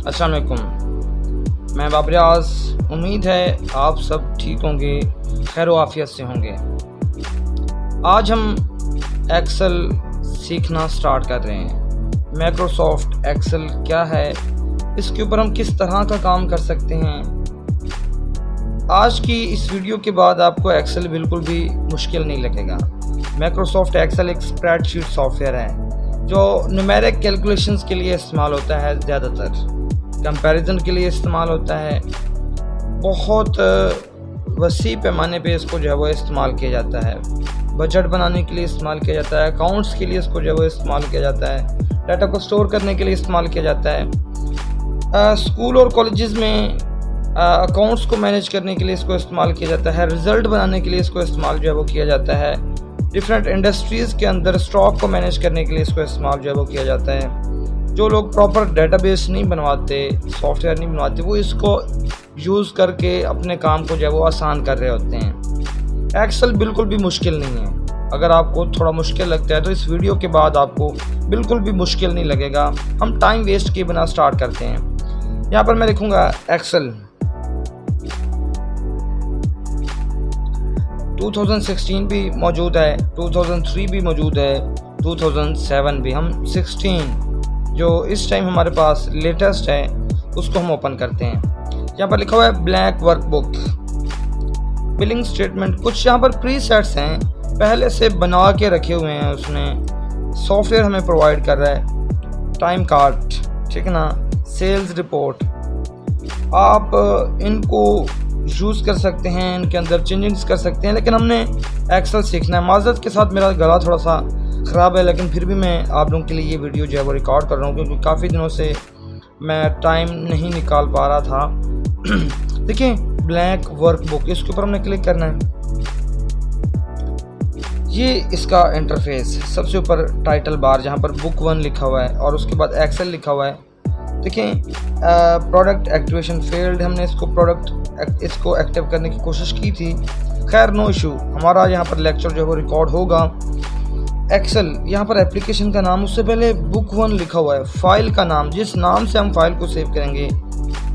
अस्सलाम वालेकुम। मैं बाबरियाज। उम्मीद है आप सब ठीक होंगे, खैर आफियत से होंगे। आज हम एक्सेल सीखना स्टार्ट कर रहे हैं। माइक्रोसॉफ्ट एक्सेल क्या है, इसके ऊपर हम किस तरह का काम कर सकते हैं। आज की इस वीडियो के बाद आपको एक्सेल बिल्कुल भी मुश्किल नहीं लगेगा। माइक्रोसॉफ्ट एक्सेल एक स्प्रेडशीट सॉफ्टवेयर है जो न्यूमेरिक कैलकुलेशंस के लिए इस्तेमाल होता है, ज़्यादातर कंपैरिजन के लिए इस्तेमाल होता है। बहुत वसी पैमाने पे इसको जो है वो इस्तेमाल किया जाता है। बजट बनाने के लिए इस्तेमाल किया जाता है, अकाउंट्स के लिए इसको जो है वो इस्तेमाल किया जाता है, डाटा को स्टोर करने के लिए इस्तेमाल किया जाता है। स्कूल और कॉलेजेस में अकाउंट्स को मैनेज करने के लिए इसको इस्तेमाल किया जाता है। रिज़ल्ट बनाने के लिए इसको इस्तेमाल जो है वो किया जाता है। डिफरेंट इंडस्ट्रीज़ के अंदर स्टॉक को मैनेज करने के लिए इसको इस्तेमाल जो है वो किया जाता है। जो लोग प्रॉपर डेटाबेस नहीं बनवाते, सॉफ्टवेयर नहीं बनवाते, वो इसको यूज़ करके अपने काम को जो है वो आसान कर रहे होते हैं। एक्सेल बिल्कुल भी मुश्किल नहीं है। अगर आपको थोड़ा मुश्किल लगता है तो इस वीडियो के बाद आपको बिल्कुल भी मुश्किल नहीं लगेगा। हम टाइम वेस्ट किए बिना स्टार्ट करते हैं। यहाँ पर मैं लिखूँगा एक्सेल 2016 भी मौजूद है, 2003 भी मौजूद है, 2007 भी। हम 16 जो इस टाइम हमारे पास लेटेस्ट है उसको हम ओपन करते हैं। यहाँ पर लिखा हुआ है ब्लैंक वर्कबुक, बिलिंग स्टेटमेंट। कुछ यहाँ पर प्रीसेट्स हैं, पहले से बना के रखे हुए हैं उसने, सॉफ्टवेयर हमें प्रोवाइड कर रहा है। टाइम कार्ड, ठीक है ना, सेल्स रिपोर्ट, आप इनको यूज़ कर सकते हैं, इनके अंदर चेंजिंग्स कर सकते हैं। लेकिन हमने एक्सेल सीखना है। माज़रत के साथ मेरा गला थोड़ा सा ख़राब है, लेकिन फिर भी मैं आप लोगों के लिए ये वीडियो जो है वो रिकॉर्ड कर रहा हूँ क्योंकि काफ़ी दिनों से मैं टाइम नहीं निकाल पा रहा था। देखिए ब्लैंक वर्कबुक, इसके ऊपर हमने क्लिक करना है। ये इसका इंटरफेस, सबसे ऊपर टाइटल बार जहाँ पर बुक 1 लिखा हुआ है और उसके बाद एक्सेल लिखा हुआ है। देखें प्रोडक्ट एक्टिवेशन फेल्ड, हमने इसको एक्टिव करने की कोशिश की थी, खैर नो इशू। हमारा यहाँ पर लेक्चर जो है वो रिकॉर्ड होगा। एक्सेल, यहाँ पर एप्लीकेशन का नाम, उससे पहले बुक 1 लिखा हुआ है। फाइल का नाम, जिस नाम से हम फाइल को सेव करेंगे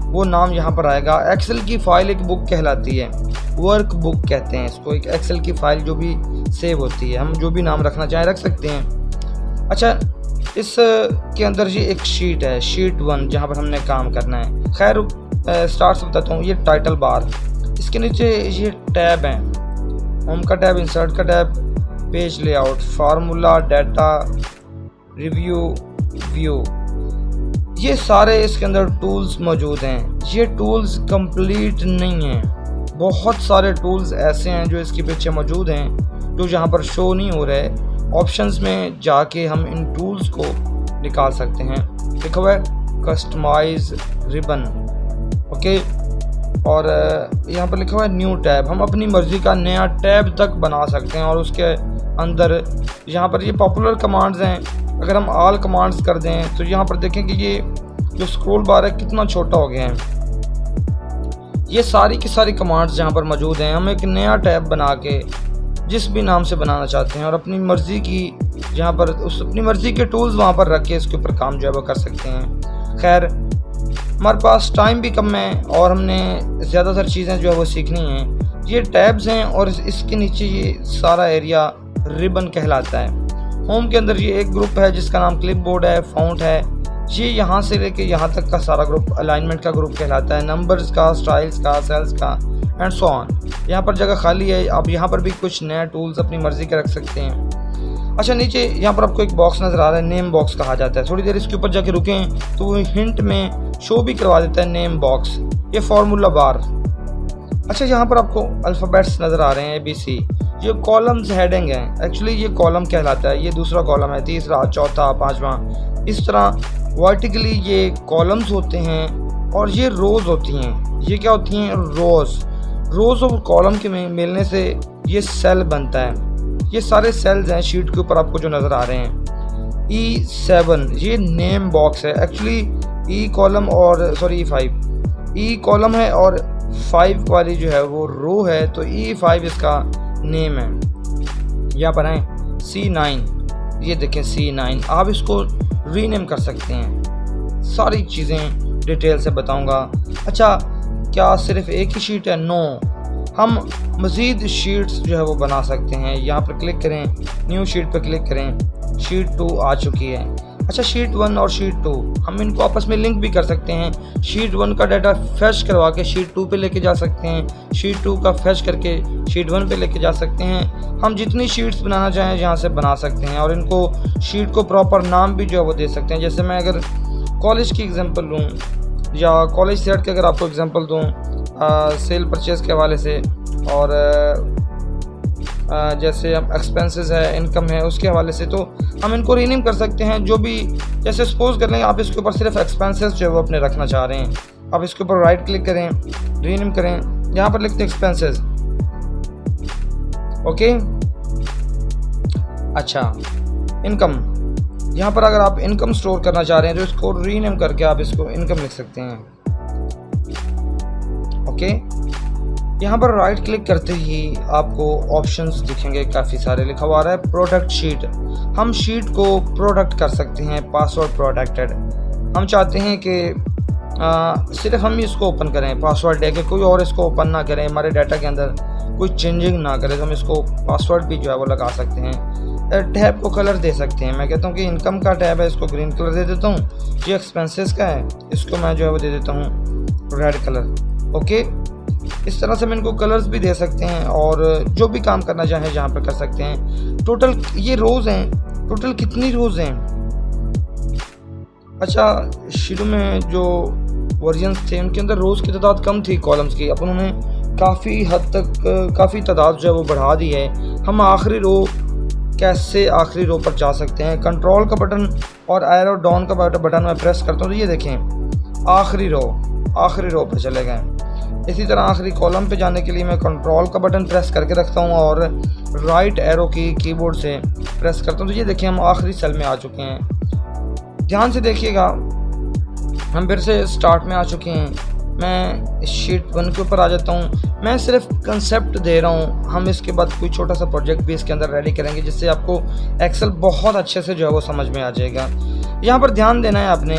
वो नाम यहाँ पर आएगा। एक्सेल की फ़ाइल एक बुक कहलाती है, वर्क बुक कहते हैं इसको। एक एक्सेल की फ़ाइल जो भी सेव होती है, हम जो भी नाम रखना चाहें रख सकते हैं। अच्छा, इस के अंदर ये एक शीट है, शीट 1, जहाँ पर हमने काम करना है। खैर स्टार्ट से बताता हूँ। ये टाइटल बार, इसके नीचे ये टैब हैं, होम का टैब, इंसर्ट का tab, page layout, formula, data, review, view, ये सारे इसके अंदर टूल्स मौजूद हैं। ये टूल्स कंप्लीट नहीं हैं, बहुत सारे टूल्स ऐसे हैं जो इसके पीछे मौजूद हैं जो यहाँ पर शो नहीं हो रहे। ऑप्शंस में जाके हम इन टूल्स को निकाल सकते हैं। लिखा हुआ है कस्टमाइज रिबन, ओके, और यहाँ पर लिखा हुआ है न्यू टैब। हम अपनी मर्ज़ी का नया टैब तक बना सकते हैं और उसके अंदर यहाँ पर ये पॉपुलर कमांड्स हैं। अगर हम ऑल कमांड्स कर दें तो यहाँ पर देखें कि ये जो स्क्रॉल बार है कितना छोटा हो गया है। ये सारी की सारी कमांड्स यहाँ पर मौजूद हैं। हम एक नया टैब बना के जिस भी नाम से बनाना चाहते हैं और अपनी मर्ज़ी की यहाँ पर अपनी मर्ज़ी के टूल्स वहाँ पर रख के इसके ऊपर काम जो है वो कर सकते हैं। खैर हमारे पास टाइम भी कम है और हमने ज़्यादातर चीज़ें जो है वो सीखनी हैं। ये टैब्स हैं और इसके नीचे ये सारा एरिया रिबन कहलाता है। होम के अंदर ये एक ग्रुप है जिसका नाम क्लिपबोर्ड है, फ़ॉन्ट है। ये यहाँ से लेके यहाँ तक का सारा ग्रुप अलाइनमेंट का ग्रुप कहलाता है। नंबर्स का, स्टाइल्स का, सेल्स का एंड सो ऑन। यहाँ पर जगह खाली है, आप यहाँ पर भी कुछ नए टूल्स अपनी मर्ज़ी के रख सकते हैं। अच्छा, नीचे यहाँ पर आपको एक बॉक्स नज़र आ रहा है, नेम बॉक्स कहा जाता है। थोड़ी देर इसके ऊपर जाके रुकें तो वो हिंट में शो भी करवा देता है नेम बॉक्स। ये फार्मूला बार। अच्छा, यहाँ पर आपको अल्फ़ाबेट्स नज़र आ रहे हैं, ABC। ये कॉलम्स हेडिंग हैं, एक्चुअली ये कॉलम कहलाता है। ये दूसरा कॉलम है, तीसरा, चौथा, पाँचवा, इस तरह वर्टिकली ये कॉलम्स होते हैं और ये रोज़ होती हैं। ये क्या होती हैं? रोज़ और कॉलम के मिलने से ये सेल बनता है। ये सारे सेल्स हैं शीट के ऊपर आपको जो नज़र आ रहे हैं। E7 ये नेम बॉक्स है, एक्चुअली E कॉलम है और 5 वाली जो है वो रो है, तो E5 इसका नेम है। यहाँ पर आए C9, ये देखें C9, आप इसको रीनेम कर सकते हैं। सारी चीज़ें डिटेल से बताऊंगा। अच्छा, क्या सिर्फ एक ही शीट है? नो, हम मज़ीद शीट्स जो है वो बना सकते हैं। यहाँ पर क्लिक करें, न्यू शीट पर क्लिक करें, शीट 2 आ चुकी है। अच्छा, शीट 1 और शीट 2 हम इनको आपस में लिंक भी कर सकते हैं। शीट 1 का डाटा फैच करवा के शीट 2 पे लेके जा सकते हैं, शीट 2 का फैच करके शीट 1 पे लेके जा सकते हैं। हम जितनी शीट्स बनाना चाहें यहाँ से बना सकते हैं, और इनको शीट को प्रॉपर नाम भी जो है वो दे सकते हैं। जैसे मैं अगर कॉलेज की एग्जांपल लूँ, या कॉलेज से हट के अगर आपको एग्जांपल दूँ सेल परचेज के हवाले से, और जैसे हम एक्सपेंसेस है, इनकम है, उसके हवाले से, तो हम इनको रीनेम कर सकते हैं। जो भी, जैसे सपोज कर लें आप इसके ऊपर सिर्फ एक्सपेंसेस जो है वो अपने रखना चाह रहे हैं, आप इसके ऊपर राइट क्लिक करें, रीनेम करें, यहाँ पर लिखते हैं एक्सपेंसेस। ओके, अच्छा, इनकम, यहाँ पर अगर आप इनकम स्टोर करना चाह रहे हैं तो इसको रीनेम करके आप इसको इनकम लिख सकते हैं। ओके, यहाँ पर राइट क्लिक करते ही आपको ऑप्शंस दिखेंगे, काफ़ी सारे लिखा हुआ आ रहा है प्रोडक्ट शीट। हम शीट को प्रोडक्ट कर सकते हैं, पासवर्ड प्रोटेक्टेड। हम चाहते हैं कि सिर्फ हम ही इसको ओपन करें, पासवर्ड दे के कोई और इसको ओपन ना करें, हमारे डाटा के अंदर कोई चेंजिंग ना करे, तो हम इसको पासवर्ड भी जो है वो लगा सकते हैं। टैब को कलर दे सकते हैं। मैं कहता हूँ कि इनकम का टैब है, इसको ग्रीन कलर दे देता हूँ। ये एक्सपेंसेस का है, इसको मैं जो है वो दे देता हूँ रेड कलर। ओके, इस तरह से हम इनको कलर्स भी दे सकते हैं, और जो भी काम करना चाहें जहाँ पर कर सकते हैं। टोटल ये रोज़ हैं, टोटल कितनी रोज़ हैं? अच्छा, शुरू में जो वर्जन्स थे उनके अंदर रोज़ की तादाद कम थी कॉलम्स की, अब उन्होंने काफ़ी हद तक काफ़ी तादाद जो है वो बढ़ा दी है। हम आखिरी रो, कैसे आखिरी रो पर जा सकते हैं? कंट्रोल का बटन और एरो डाउन का बटन मैं प्रेस करता हूँ तो ये देखें आखिरी रो पर चले गए। इसी तरह आखिरी कॉलम पे जाने के लिए मैं कंट्रोल का बटन प्रेस करके रखता हूँ और राइट एरो की कीबोर्ड से प्रेस करता हूँ, तो ये देखिए हम आखिरी सेल में आ चुके हैं। ध्यान से देखिएगा, हम फिर से स्टार्ट में आ चुके हैं। मैं शीट 1 के ऊपर आ जाता हूँ। मैं सिर्फ कंसेप्ट दे रहा हूँ, हम इसके बाद कोई छोटा सा प्रोजेक्ट भी इसके अंदर रेडी करेंगे जिससे आपको एक्सेल बहुत अच्छे से जो है वो समझ में आ जाएगा। यहाँ पर ध्यान देना है आपने,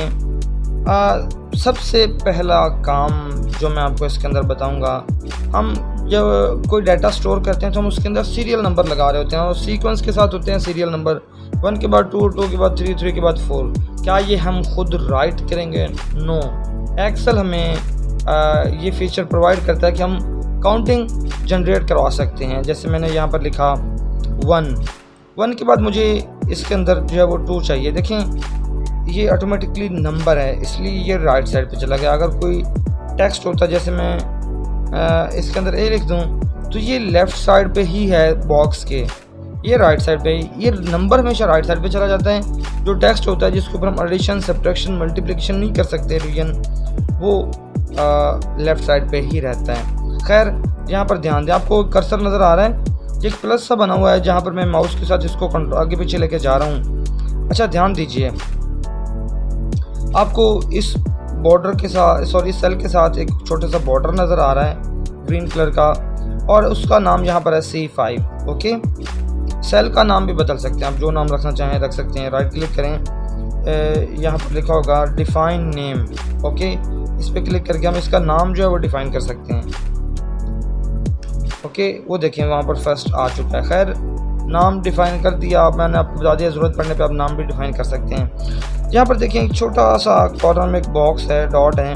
सबसे पहला काम जो मैं आपको इसके अंदर बताऊंगा, हम जब कोई डाटा स्टोर करते हैं तो हम उसके अंदर सीरियल नंबर लगा रहे होते हैं, और सीक्वेंस के साथ होते हैं सीरियल नंबर 1 के बाद 2, 2 के बाद 3, 3 के बाद 4। क्या ये हम खुद राइट करेंगे? नो, एक्सेल हमें ये फीचर प्रोवाइड करता है कि हम काउंटिंग जनरेट करवा सकते हैं। जैसे मैंने यहाँ पर लिखा 1 के बाद मुझे इसके अंदर जो है वो 2 चाहिए। देखें ये ऑटोमेटिकली नंबर है, इसलिए ये राइट साइड पे चला गया। अगर कोई टेक्स्ट होता, जैसे मैं इसके अंदर ए लिख दूं, तो ये लेफ़्ट साइड पे ही है बॉक्स के, ये राइट साइड पे, ये नंबर हमेशा राइट साइड पे चला जाता है। जो टेक्स्ट होता है जिसके ऊपर हम एडिशन, सब्ट्रैक्शन, मल्टीप्लिकेशन नहीं कर सकते डिवीजन, वो लेफ़्ट साइड पे ही रहता है। खैर, यहाँ पर ध्यान दें, आपको कर्सर नज़र आ रहा है, एक प्लस सा बना हुआ है जहाँ पर मैं माउस के साथ इसको आगे पीछे लेके जा रहा हूँ। अच्छा, ध्यान दीजिए, आपको इस बॉर्डर के साथ, सॉरी सेल के साथ एक छोटा सा बॉर्डर नज़र आ रहा है ग्रीन कलर का, और उसका नाम यहाँ पर है C5। ओके, सेल का नाम भी बदल सकते हैं, आप जो नाम रखना चाहें रख सकते हैं। राइट क्लिक करें, यहाँ पर लिखा होगा डिफाइन नेम। ओके, इस पर क्लिक करके हम इसका नाम जो है वो डिफाइन कर सकते हैं। ओके, वो देखिए वहाँ पर फर्स्ट आ चुका है। खैर, नाम डिफाइन कर दिया, मैंने आपको बता दिया, ज़रूरत पड़ने पे आप नाम भी डिफाइन कर सकते हैं। यहाँ पर देखिए एक छोटा सा कॉर्नर में एक बॉक्स है, डॉट है,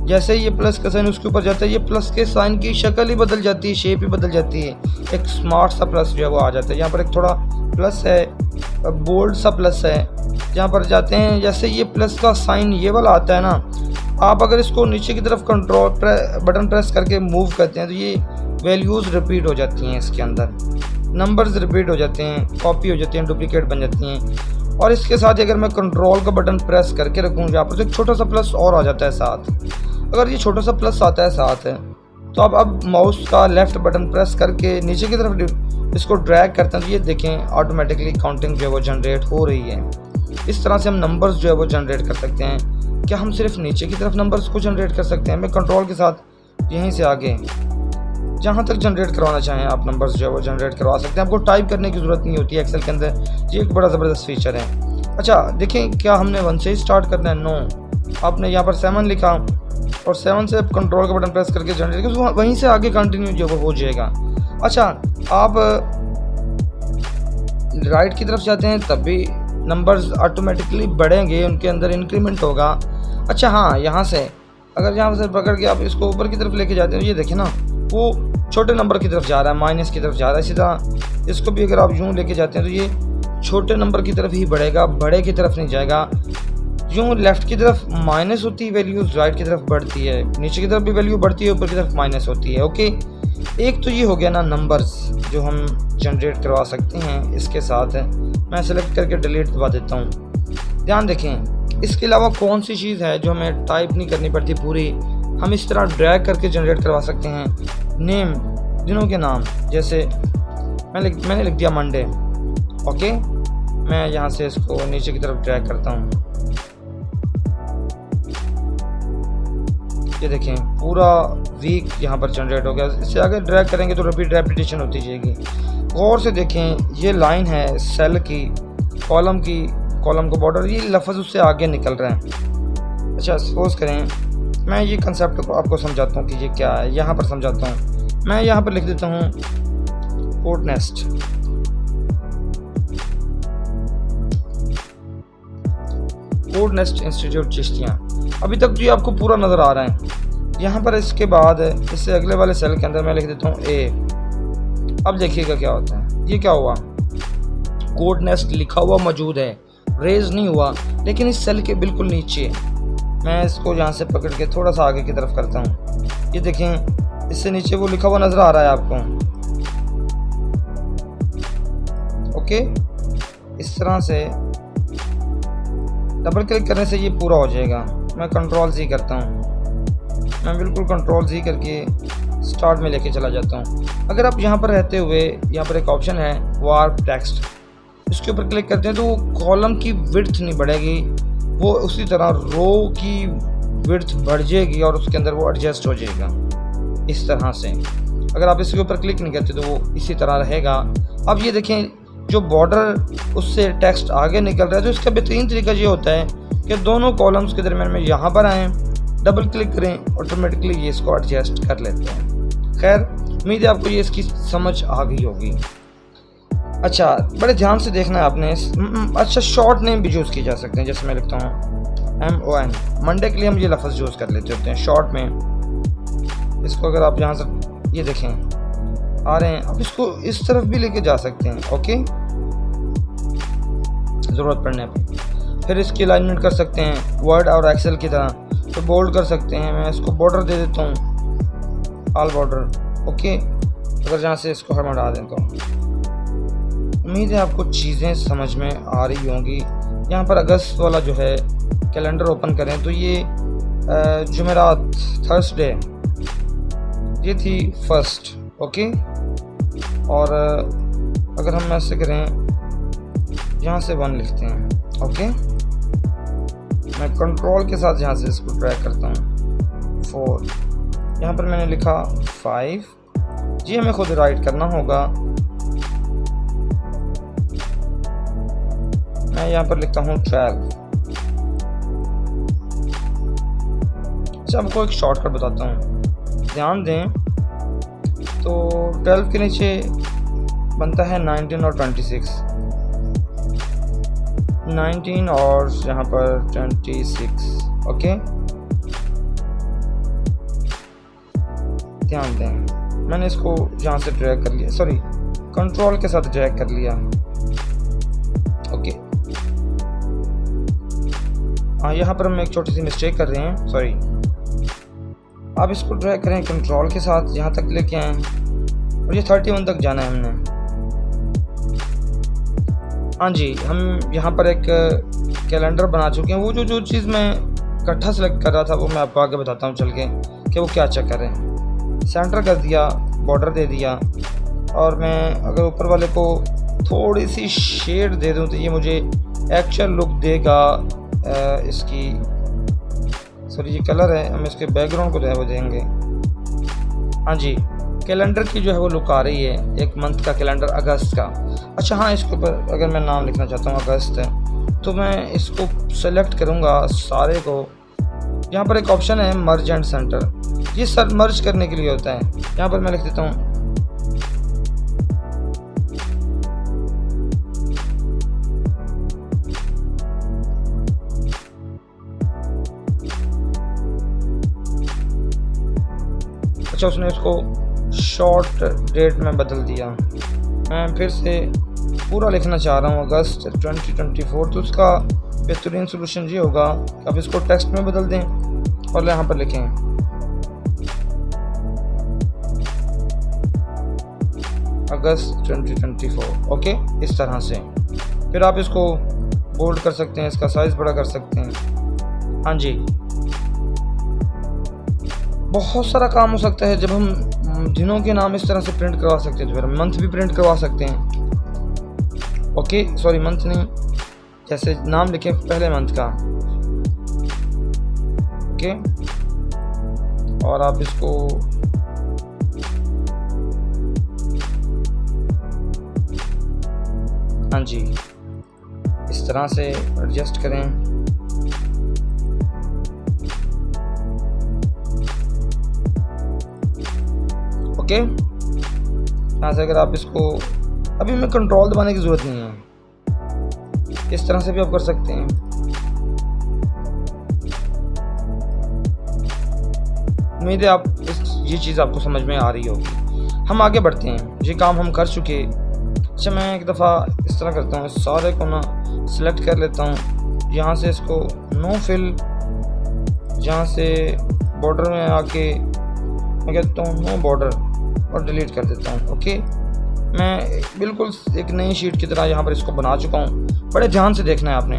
जैसे ही ये प्लस का साइन उसके ऊपर जाता है, ये प्लस के साइन की शक्ल ही बदल जाती है, शेप ही बदल जाती है, एक स्मार्ट सा प्लस जो है वो आ जाता है। यहाँ पर एक थोड़ा प्लस है, बोल्ड सा प्लस है, यहाँ पर जाते हैं, जैसे ये प्लस का साइन ये वाला आता है ना, आप अगर इसको नीचे की तरफ कंट्रोल बटन प्रेस करके मूव करते हैं तो ये वैल्यूज़ रिपीट हो जाती हैं, इसके अंदर नंबर्स रिपीट हो जाते हैं, कॉपी हो जाती हैं, डुप्लीकेट बन जाती हैं। और इसके साथ ही अगर मैं कंट्रोल का बटन प्रेस करके रखूँ, यहाँ पर तो एक छोटा सा प्लस और आ जाता है साथ। अगर ये छोटा सा प्लस आता है साथ है, तो अब माउस का लेफ़्ट बटन प्रेस करके नीचे की तरफ इसको ड्रैग करते हैं, तो ये देखें ऑटोमेटिकली काउंटिंग जो है वो जनरेट हो रही है। इस तरह से हम नंबर्स जो है वो जनरेट कर सकते हैं। क्या हम सिर्फ नीचे की तरफ नंबर्स को जनरेट कर सकते हैं? मैं कंट्रोल के साथ यहीं से आगे जहाँ तक जनरेट करवाना चाहें आप नंबर्स जो है वो जनरेट करवा सकते हैं, आपको टाइप करने की ज़रूरत नहीं होती है एक्सेल के अंदर। ये एक बड़ा ज़बरदस्त फीचर है। अच्छा, देखें क्या हमने 1 से ही स्टार्ट करना है? नो, आपने यहाँ पर 7 लिखा और 7 से कंट्रोल का बटन प्रेस करके जनरेट कर, वहीं से आगे कंटिन्यू जो हो जाएगा। अच्छा, आप राइट की तरफ जाते हैं तब भी नंबर्स ऑटोमेटिकली बढ़ेंगे, उनके अंदर इंक्रीमेंट होगा। अच्छा हाँ, यहाँ से अगर यहाँ से पकड़ के आप इसको ऊपर की तरफ लेके जाते हैं, ये देखें ना, वो छोटे नंबर की तरफ जा रहा है, माइनस की तरफ जा रहा है। इसी तरह इसको भी अगर आप यूँ लेके जाते हैं तो ये छोटे नंबर की तरफ ही बढ़ेगा, बड़े की तरफ नहीं जाएगा। यूँ लेफ़्ट की तरफ माइनस होती है वैल्यू, राइट की तरफ बढ़ती है, नीचे की तरफ भी वैल्यू बढ़ती है, ऊपर की तरफ माइनस होती है। ओके, एक तो ये हो गया ना नंबर्स जो हम जनरेट करवा सकते हैं इसके साथ। मैं सेलेक्ट करके डिलीट दबा देता हूँ। ध्यान देखें, इसके अलावा कौन सी चीज़ है जो हमें टाइप नहीं करनी पड़ती पूरी, हम इस तरह ड्रैग करके जनरेट करवा सकते हैं। नेम, दिनों के नाम, जैसे मैंने लिख दिया मंडे। ओके, मैं यहाँ से इसको नीचे की तरफ ड्रैग करता हूँ। ये देखें, पूरा वीक यहाँ पर जनरेट हो गया। इससे आगे ड्रैग करेंगे तो रिपीट रेपिटेशन होती जाएगी। गौर से देखें, ये लाइन है सेल की, कॉलम की, कॉलम का बॉर्डर, ये लफ्ज़ उससे आगे निकल रहे हैं। अच्छा, सपोज करें मैं ये कंसेप्ट को आपको समझाता हूँ कि ये क्या है। यहाँ पर समझाता हूँ, मैं यहाँ पर लिख देता हूँ code nest. Code nest institute Chishtian. अभी तक तो ये आपको पूरा नज़र आ रहा है। यहाँ पर इसके बाद इससे अगले वाले सेल के अंदर मैं लिख देता हूँ ए। अब देखिएगा क्या होता है। ये क्या हुआ, कोड नेस्ट लिखा हुआ मौजूद है, रेज नहीं हुआ, लेकिन इस सेल के बिल्कुल नीचे। मैं इसको यहाँ से पकड़ के थोड़ा सा आगे की तरफ करता हूँ। ये देखें, इससे नीचे वो लिखा हुआ नज़र आ रहा है आपको। ओके, इस तरह से डबल क्लिक करने से ये पूरा हो जाएगा। मैं कंट्रोल Z करता हूँ, मैं बिल्कुल कंट्रोल Z करके स्टार्ट में लेके चला जाता हूँ। अगर आप यहाँ पर रहते हुए, यहाँ पर एक ऑप्शन है वार्प टेक्स्ट, इसके ऊपर क्लिक करते हैं तो वो कॉलम की विड्थ नहीं बढ़ेगी, वो उसी तरह रो की विड्थ बढ़ जाएगी और उसके अंदर वो एडजस्ट हो जाएगा इस तरह से। अगर आप इसके ऊपर क्लिक नहीं करते तो वो इसी तरह रहेगा। अब ये देखें, जो बॉर्डर उससे टेक्स्ट आगे निकल रहा है, तो इसका बेहतरीन तरीका ये होता है कि दोनों कॉलम्स के दरमियान में यहाँ पर आएँ, डबल क्लिक करें, ऑटोमेटिकली ये इसको एडजस्ट कर लेते हैं। खैर, उम्मीद है आपको ये इसकी समझ आ गई होगी। अच्छा, बड़े ध्यान से देखना है आपने। अच्छा, शॉर्ट नेम भी यूज़ किए जा सकते हैं, जैसे मैं लिखता हूँ MON, मंडे के लिए हम ये लफ्ज़ यूज़ कर लेते होते हैं शॉर्ट में। इसको अगर आप यहाँ से ये देखें आ रहे हैं, आप इसको इस तरफ भी लेके जा सकते हैं। ओके, ज़रूरत पड़ने पर फिर इसकी अलाइनमेंट कर सकते हैं वर्ड और एक्सेल की तरह, तो बोल्ड कर सकते हैं। मैं इसको बॉर्डर दे देता हूँ, ऑल बॉर्डर। ओके, अगर जहाँ से इसको हम हटा दें तो उम्मीद है आपको चीज़ें समझ में आ रही होंगी। यहाँ पर अगस्त वाला जो है कैलेंडर ओपन करें तो ये जुमेरात, थर्सडे, ये थी फर्स्ट। ओके, और अगर हम ऐसे करें, यहाँ से 1 लिखते हैं। ओके, मैं कंट्रोल के साथ यहाँ से इसको ड्रैग करता हूँ। 4, यहाँ पर मैंने लिखा 5, जी हमें खुद राइट करना होगा। मैं यहाँ पर लिखता हूँ 12। अच्छा, आपको एक शॉर्टकट बताता हूँ, ध्यान दें। तो 12 के नीचे बनता है 19 और 26, 19 और यहाँ पर 26। ओके, ध्यान दें, मैंने इसको यहाँ से ड्रैग कर लिया, सॉरी कंट्रोल के साथ ड्रैग कर लिया। ओके, हाँ, यहाँ पर हम एक छोटी सी मिस्टेक कर रहे हैं, सॉरी। आप इसको ड्रैग करें कंट्रोल के साथ, यहाँ तक लेके आएँ और ये 31 तक जाना है हमने। हाँ जी, हम यहाँ पर एक कैलेंडर बना चुके हैं। वो जो चीज़ मैं इकट्ठा सेलेक्ट कर रहा था वो मैं आपको आगे बताता हूँ चल के कि वो क्या चक्कर है। सेंटर कर दिया, बॉर्डर दे दिया, और मैं अगर ऊपर वाले को थोड़ी सी शेड दे दूँ तो ये मुझे एक्चुअल लुक देगा। इसकी सॉरी ये कलर है, हम इसके बैकग्राउंड को जो है वो देंगे। हाँ जी, कैलेंडर की जो है वो लुक आ रही है, एक मंथ का कैलेंडर अगस्त का। अच्छा हाँ, इसके ऊपर अगर मैं नाम लिखना चाहता हूँ अगस्त, तो मैं इसको सेलेक्ट करूँगा सारे को यहाँ पर एक ऑप्शन है मर्ज एंड सेंटर, ये सर मर्ज करने के लिए होता है। यहाँ पर मैं लिख देता हूँ अच्छा, उसने उसको शॉर्ट डेट में बदल दिया। मैं फिर से पूरा लिखना चाह रहा हूँ अगस्त 2024, तो उसका बेहतरीन सोल्यूशन ये होगा कि आप इसको टेक्स्ट में बदल दें और यहाँ पर लिखें अगस्त 2024। ओके, इस तरह से फिर आप इसको बोल्ड कर सकते हैं, इसका साइज़ बड़ा कर सकते हैं। हाँ जी, बहुत सारा काम हो सकता है। जब हम दिनों के नाम इस तरह से प्रिंट करवा सकते हैं तो फिर मंथ भी प्रिंट करवा सकते हैं। ओके, सॉरी मंथ नहीं, जैसे नाम लिखें पहले मंथ का। ओके, और आप इसको हाँ जी इस तरह से एडजस्ट करें। ओके, यहाँ से अगर आप इसको, अभी में कंट्रोल दबाने की ज़रूरत नहीं है, इस तरह से भी आप कर सकते हैं। उम्मीद है आप ये चीज़ आपको समझ में आ रही होगी। हम आगे बढ़ते हैं, ये काम हम कर चुके। अच्छा, मैं एक दफ़ा इस तरह करता हूँ, सारे को ना सिलेक्ट कर लेता हूँ, यहाँ से इसको नो फिल, यहाँ से बॉर्डर में आके मैं कहता हूँ नो बॉर्डर और डिलीट कर देता हूँ। ओके, मैं बिल्कुल एक नई शीट की तरह यहाँ पर इसको बना चुका हूँ। बड़े ध्यान से देखना है आपने।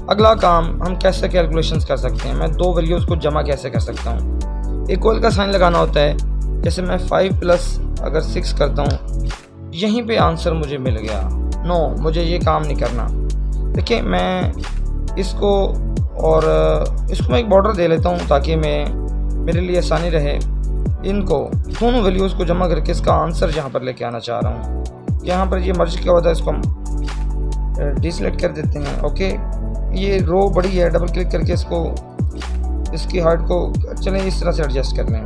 अगला काम हम कैसे कैलकुलेशंस कर सकते हैं, मैं दो वैल्यूज़ को जमा कैसे कर सकता हूँ। इक्वल का साइन लगाना होता है, जैसे मैं 5 प्लस अगर 6 करता हूँ, यहीं पे आंसर मुझे मिल गया। नो, मुझे ये काम नहीं करना। देखिए, मैं इसको और इसको मैं एक बॉर्डर दे लेता हूँ ताकि मेरे लिए आसानी रहे। इनको दोनों वैल्यूज़ को जमा करके इसका आंसर यहाँ पर लेके आना चाह रहा हूँ। यहाँ पर ये मर्ज क्या होता है, इसको हम डिसलेक्ट कर देते हैं। ओके, ये रो बड़ी है, डबल क्लिक करके इसको, इसकी हाइट को चलें इस तरह से एडजस्ट कर लें।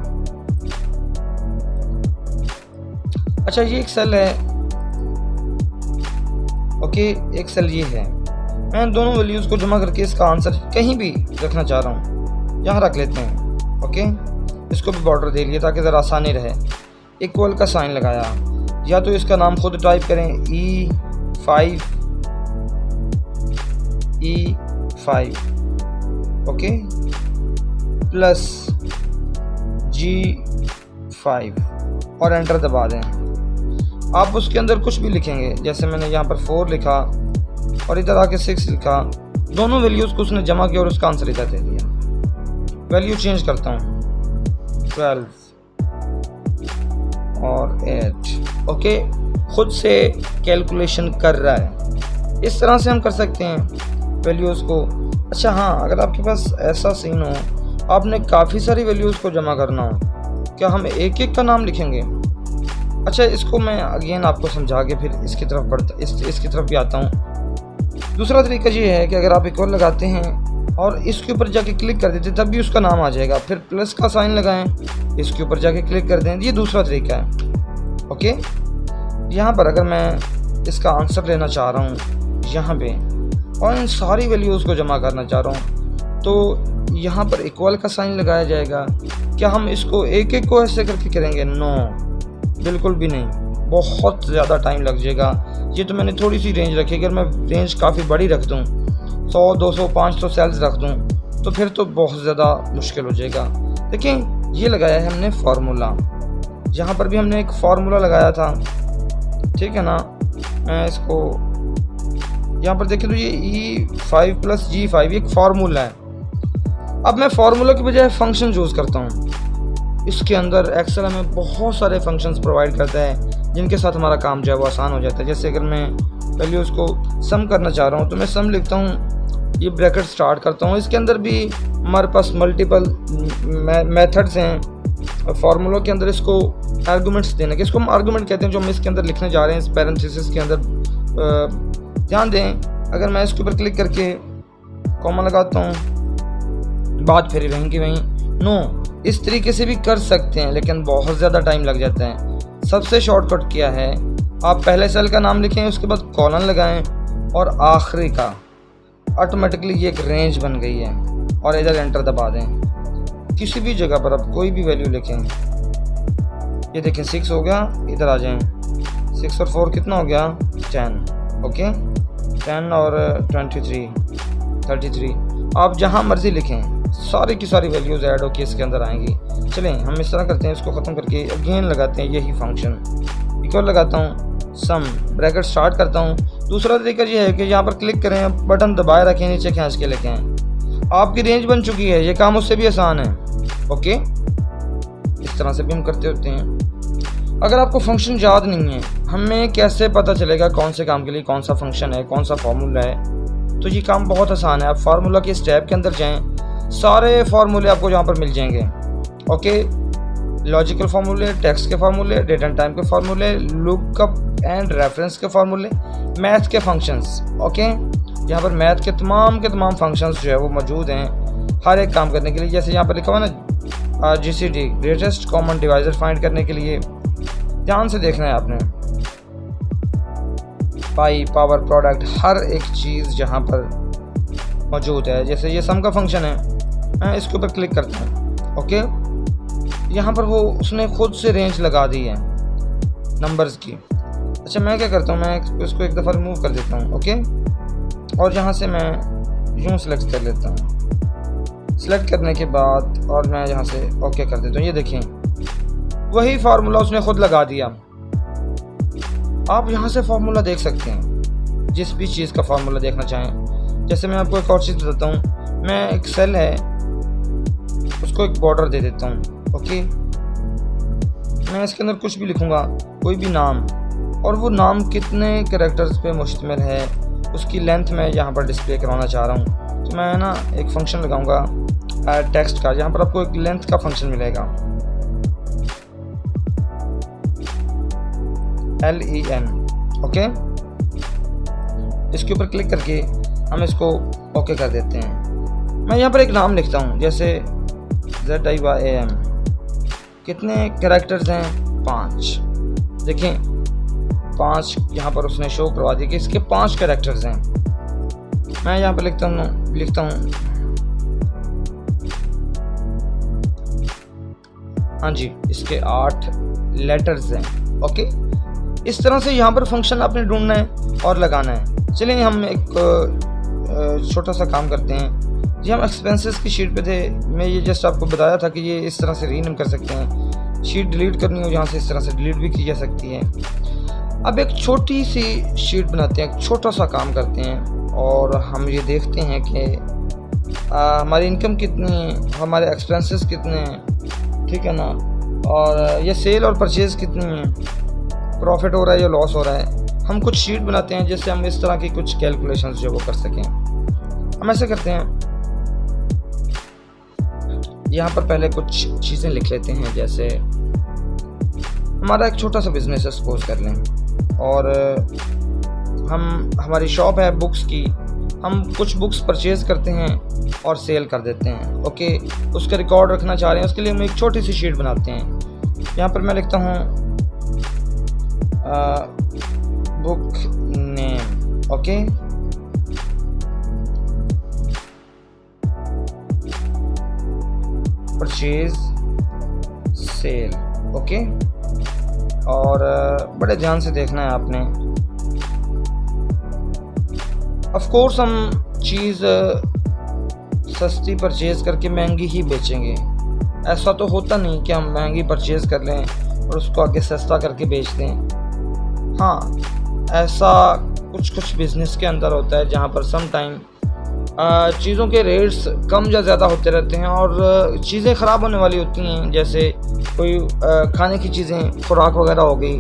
अच्छा, ये एक सेल है। ओके, एक सेल ये है। मैं दोनों वैल्यूज़ को जमा करके इसका आंसर कहीं भी रखना चाह रहा हूँ, यहाँ रख लेते हैं। ओके, इसको भी बॉर्डर दे लिए ताकि ज़रा आसानी रहे। इक्वल का साइन लगाया, या तो इसका नाम खुद टाइप करें E5 ओके प्लस G5 और एंटर दबा दें। आप उसके अंदर कुछ भी लिखेंगे, जैसे मैंने यहाँ पर 4 लिखा और इधर आके 6 लिखा, दोनों वैल्यूज़ को उसने जमा किया और उसका आंसर इधर दे दिया। वैल्यू चेंज करता हूँ, 12 और 8। ओके, खुद से कैलकुलेशन कर रहा है। इस तरह से हम कर सकते हैं वैल्यूज़ को। अच्छा हाँ, अगर आपके पास ऐसा सीन हो, आपने काफ़ी सारी वैल्यूज़ को जमा करना हो, क्या हम एक एक का नाम लिखेंगे? अच्छा, इसको मैं अगेन आपको समझा के फिर इसकी तरफ इसकी तरफ भी आता हूँ। दूसरा तरीका ये है कि अगर आप इक्वल लगाते हैं और इसके ऊपर जाके क्लिक कर देते तब भी उसका नाम आ जाएगा, फिर प्लस का साइन लगाएं, इसके ऊपर जाके क्लिक कर दें, ये दूसरा तरीका है। ओके, यहाँ पर अगर मैं इसका आंसर लेना चाह रहा हूँ यहाँ पे और इन सारी वैल्यूज़ को जमा करना चाह रहा हूँ, तो यहाँ पर इक्वल का साइन लगाया जाएगा। क्या हम इसको एक एक को ऐसे करके करेंगे? नो, बिल्कुल भी नहीं, बहुत ज़्यादा टाइम लग जाएगा। ये तो मैंने थोड़ी सी रेंज रखी, अगर मैं रेंज काफ़ी बड़ी रख दूँ, 100, 200, 500 सेल्स रख दूँ, तो फिर तो बहुत ज़्यादा मुश्किल हो जाएगा। देखें, ये लगाया है हमने फार्मूला, यहाँ पर भी हमने एक फार्मूला लगाया था, ठीक है ना। मैं इसको यहाँ पर देखें तो ये E5 प्लस G5 एक फार्मूला है। अब मैं फार्मूला की बजाय फंक्शन यूज़ करता हूँ। इसके अंदर एक्सेल हमें बहुत सारे फंक्शंस प्रोवाइड करता है जिनके साथ हमारा काम जो है वो आसान हो जाता है। जैसे अगर मैं वैल्यूज़ को सम करना चाह रहा हूँ तो मैं सम लिखता हूँ, ये ब्रैकेट स्टार्ट करता हूँ। इसके अंदर भी हमारे पास मल्टीपल मेथड्स हैं। फार्मूला के अंदर इसको आर्गूमेंट्स देने के, इसको हम आर्गूमेंट कहते हैं, जो हम इसके अंदर लिखने जा रहे हैं इस पैरेंथेसिस के अंदर। ध्यान दें, अगर मैं इसके ऊपर क्लिक करके कॉमा लगाता हूँ, बात फिर वहीं की वहीं। नो, इस तरीके से भी कर सकते हैं लेकिन बहुत ज़्यादा टाइम लग जाता है। सबसे शॉर्टकट क्या है, आप पहले सेल का नाम लिखें, उसके बाद कॉलन लगाएं और आखिरी का ऑटोमेटिकली ये एक रेंज बन गई है और इधर एंटर दबा दें। किसी भी जगह पर आप कोई भी वैल्यू लिखें, ये देखें 6 हो गया, इधर आ जाएं, 6 और 4 कितना हो गया 10, ओके 10 और 33, आप जहाँ मर्जी लिखें सारी की सारी वैल्यूज़ ऐड होकर इसके अंदर आएंगी। चलें हम इस तरह करते हैं, इसको ख़त्म करके अगेन लगाते हैं यही फंक्शन, इक्वल लगाता हूँ, सम ब्रैकेट स्टार्ट करता हूँ। दूसरा तरीका ये है कि यहाँ पर क्लिक करें, बटन दबाए रखें, नीचे खींच के लिखें, आपकी रेंज बन चुकी है। ये काम उससे भी आसान है, ओके इस तरह से भी हम करते होते हैं। अगर आपको फंक्शन याद नहीं है, हमें कैसे पता चलेगा कौन से काम के लिए कौन सा फंक्शन है, कौन सा फार्मूला है, तो ये काम बहुत आसान है। आप फार्मूला के स्टेप के अंदर जाएं, सारे फार्मूले आपको यहाँ पर मिल जाएंगे, ओके लॉजिकल फार्मूले, टेक्स्ट के फार्मूले, डेट एंड टाइम के फार्मूले, लुकअप एंड रेफरेंस के फार्मूले, मैथ के फंक्शंस, ओके यहाँ पर मैथ के तमाम फंक्शंस जो है वो मौजूद हैं हर एक काम करने के लिए। जैसे यहाँ पर लिखा हुआ ना GCD greatest common divisor find करने के लिए ध्यान से देखना है आपने, पाई, पावर, प्रोडक्ट, हर एक चीज़ जहाँ पर मौजूद है। जैसे ये सम का फंक्शन है, मैं इसके ऊपर क्लिक करता हूँ, ओके यहाँ पर वो उसने खुद से रेंज लगा दी है नंबर्स की। अच्छा मैं क्या करता हूँ, मैं इसको एक दफ़ा रिमूव कर देता हूँ, ओके और यहाँ से मैं यूँ सेलेक्ट कर लेता हूँ। सेलेक्ट करने के बाद और मैं यहाँ से ओके कर देता हूँ। ये देखें वही फार्मूला उसने खुद लगा दिया। आप यहाँ से फार्मूला देख सकते हैं, जिस भी चीज़ का फार्मूला देखना चाहें। जैसे मैं आपको एक और चीज़ बताता हूँ, मैं एक सेल है उसको एक बॉर्डर दे देता हूँ, ओके मैं इसके अंदर कुछ भी लिखूँगा, कोई भी नाम, और वो नाम कितने कैरेक्टर्स पे मुश्तमिल है उसकी लेंथ मैं यहाँ पर डिस्प्ले करवाना चाह रहा हूँ। तो मैं ना एक फंक्शन लगाऊंगा टेक्स्ट का, जहाँ पर आपको एक लेंथ का फंक्शन मिलेगा LEN, ओके इसके ऊपर क्लिक करके हम इसको ओके कर देते हैं। मैं यहाँ पर एक नाम लिखता हूँ, जैसे ZIYAM, कितने कैरेक्टर्स हैं 5, देखें 5 यहाँ पर उसने शो करवा दिया कि इसके 5 कैरेक्टर्स हैं। मैं यहाँ पर लिखता हूँ हाँ जी इसके 8 लेटर्स हैं, ओके इस तरह से यहाँ पर फंक्शन आपने ढूंढना है और लगाना है। चलिए हम एक छोटा सा काम करते हैं। जी हम एक्सपेंसेस की शीट पे थे, मैं ये जस्ट आपको बताया था कि ये इस तरह से रीनेम कर सकते हैं। शीट डिलीट करनी हो यहाँ से इस तरह से डिलीट भी की जा सकती है। अब एक छोटी सी शीट बनाते हैं, एक छोटा सा काम करते हैं और हम ये देखते हैं कि हमारी इनकम कितनी है, हमारे एक्सपेंसेस कितने हैं, ठीक है ना, और ये सेल और परचेज़ कितनी है, प्रॉफिट हो रहा है या लॉस हो रहा है। हम कुछ शीट बनाते हैं जिससे हम इस तरह की कुछ कैलकुलेशंस जो वो कर सकें। हम ऐसे करते हैं, यहाँ पर पहले कुछ चीज़ें लिख लेते हैं। जैसे हमारा एक छोटा सा बिजनेस है सपोज कर लें, और हमारी शॉप है बुक्स की, हम कुछ बुक्स परचेज़ करते हैं और सेल कर देते हैं, ओके उसका रिकॉर्ड रखना चाह रहे हैं, उसके लिए हम एक छोटी सी शीट बनाते हैं। यहाँ पर मैं लिखता हूँ book name, okay purchase sale, okay और बड़े ध्यान से देखना है आपने। ऑफ कोर्स हम चीज़ सस्ती परचेज करके महंगी ही बेचेंगे, ऐसा तो होता नहीं कि हम महंगी परचेज कर लें और उसको आगे सस्ता करके बेच दें। हाँ ऐसा कुछ बिज़नेस के अंदर होता है जहाँ पर सम टाइम चीज़ों के रेट्स कम या ज़्यादा होते रहते हैं और चीज़ें ख़राब होने वाली होती हैं। जैसे कोई खाने की चीज़ें, खुराक वगैरह हो गई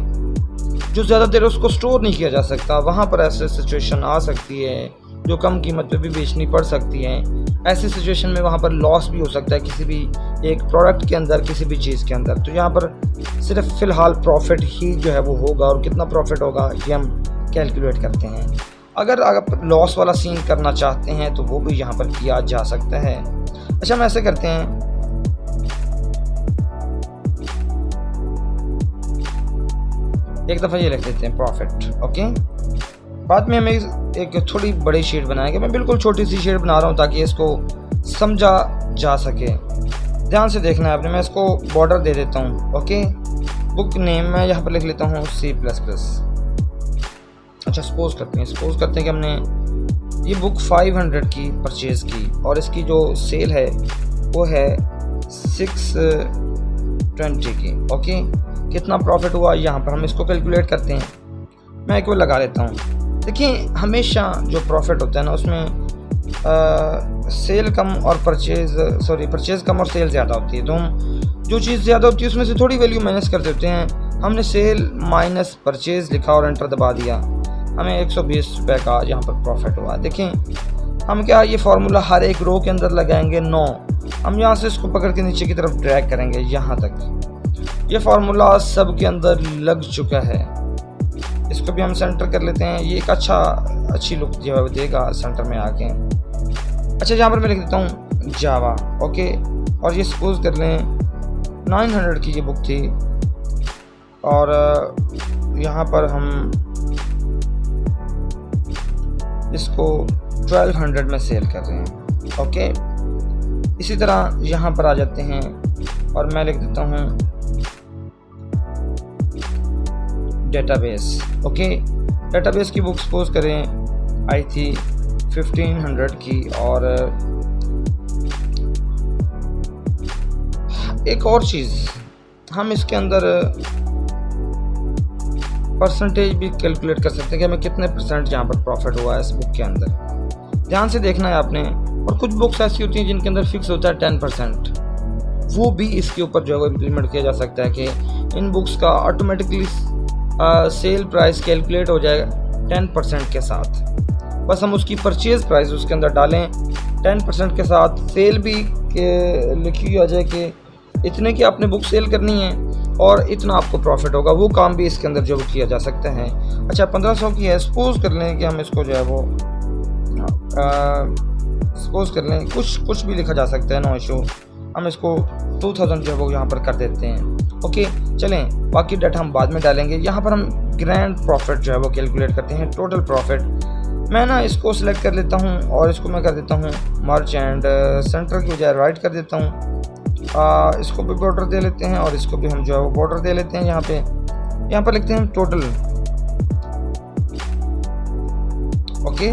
जो ज़्यादा देर उसको स्टोर नहीं किया जा सकता, वहाँ पर ऐसे सिचुएशन आ सकती है जो कम कीमत पे भी बेचनी पड़ सकती है। ऐसी सिचुएशन में वहाँ पर लॉस भी हो सकता है किसी भी एक प्रोडक्ट के अंदर, किसी भी चीज़ के अंदर। तो यहाँ पर सिर्फ फ़िलहाल प्रॉफिट ही जो है वो होगा, और कितना प्रॉफिट होगा ये हम कैलकुलेट करते हैं। अगर आप लॉस वाला सीन करना चाहते हैं तो वो भी यहाँ पर किया जा सकता है। अच्छा, हम ऐसे करते हैं, एक दफ़ा ये लिख देते हैं प्रॉफिट। ओके, बाद में हमें एक थोड़ी बड़ी शीट बनाएंगे। मैं बिल्कुल छोटी सी शीट बना रहा हूँ ताकि इसको समझा जा सके। ध्यान से देखना है आपने। मैं इसको बॉर्डर दे देता हूँ। ओके, बुक नेम मैं यहाँ पर लिख लेता हूँ C++। अच्छा, सपोज करते हैं कि हमने ये बुक 500 की परचेज़ की और इसकी जो सेल है वो है 620 की। ओके, कितना प्रॉफिट हुआ यहाँ पर हम इसको कैलकुलेट करते हैं। मैं एक बार लगा लेता हूँ। देखिए, हमेशा जो प्रॉफिट होता है ना उसमें सेल कम और परचेज़ कम और सेल ज़्यादा होती है। तो हम जो चीज़ ज़्यादा होती है उसमें से थोड़ी वैल्यू माइनस कर देते हैं। हमने सेल माइनस परचेज़ लिखा और एंटर दबा दिया, हमें 120 रुपये का यहाँ पर प्रॉफिट हुआ। देखें, हम क्या ये फार्मूला हर एक रो के अंदर लगाएंगे? नो, हम यहाँ से इसको पकड़ के नीचे की तरफ ड्रैग करेंगे यहाँ तक। ये फार्मूला सब के अंदर लग चुका है। इसको भी हम सेंटर कर लेते हैं। ये एक अच्छी लुक जो है देगा सेंटर में आके। अच्छा, यहाँ पर मैं लिख देता हूँ जावा। ओके, और ये सपोज कर लें 900 की ये बुक थी और यहाँ पर हम इसको 1200 में सेल कर रहे हैं। ओके, इसी तरह यहाँ पर आ जाते हैं और मैं लिख देता हूँ डेटाबेस। ओके, डेटाबेस की बुक सपोज करें आई थी 1500 की। और एक और चीज़, हम इसके अंदर परसेंटेज भी कैलकुलेट कर सकते हैं कि हमें कितने परसेंट यहाँ पर प्रॉफिट हुआ है इस बुक के अंदर। ध्यान से देखना है आपने। और कुछ बुक्स ऐसी होती हैं जिनके अंदर फिक्स होता है 10%, वो भी इसके ऊपर जो है इम्प्लीमेंट किया जा सकता है कि इन बुक्स का ऑटोमेटिकली सेल प्राइस कैलकुलेट हो जाएगा 10% के साथ। बस हम उसकी परचेज़ प्राइस उसके अंदर डालें 10% के साथ, सेल भी लिखी आ जाए कि इतने की आपने बुक सेल करनी है और इतना आपको प्रॉफिट होगा। वो काम भी इसके अंदर जो किया जा सकता है। अच्छा, 1500 की है, सपोज कर लें कि हम इसको जो है वो सपोज कर लें कुछ भी लिखा जा सकता है, नो इशू। हम इसको 2000 जो है वो यहाँ पर कर देते हैं। ओके, चलें, बाकी डाटा हम बाद में डालेंगे। यहाँ पर हम ग्रैंड प्रॉफिट जो है वो कैलकुलेट करते हैं, टोटल प्रॉफिट। मैं ना इसको सिलेक्ट कर लेता हूँ और इसको मैं कर देता हूँ मर्ज एंड सेंटर की बजाय राइट कर देता हूँ। इसको भी बॉर्डर दे लेते हैं और इसको भी हम जो है वो बॉर्डर दे लेते हैं। यहाँ पर लिखते हैं टोटल। ओके,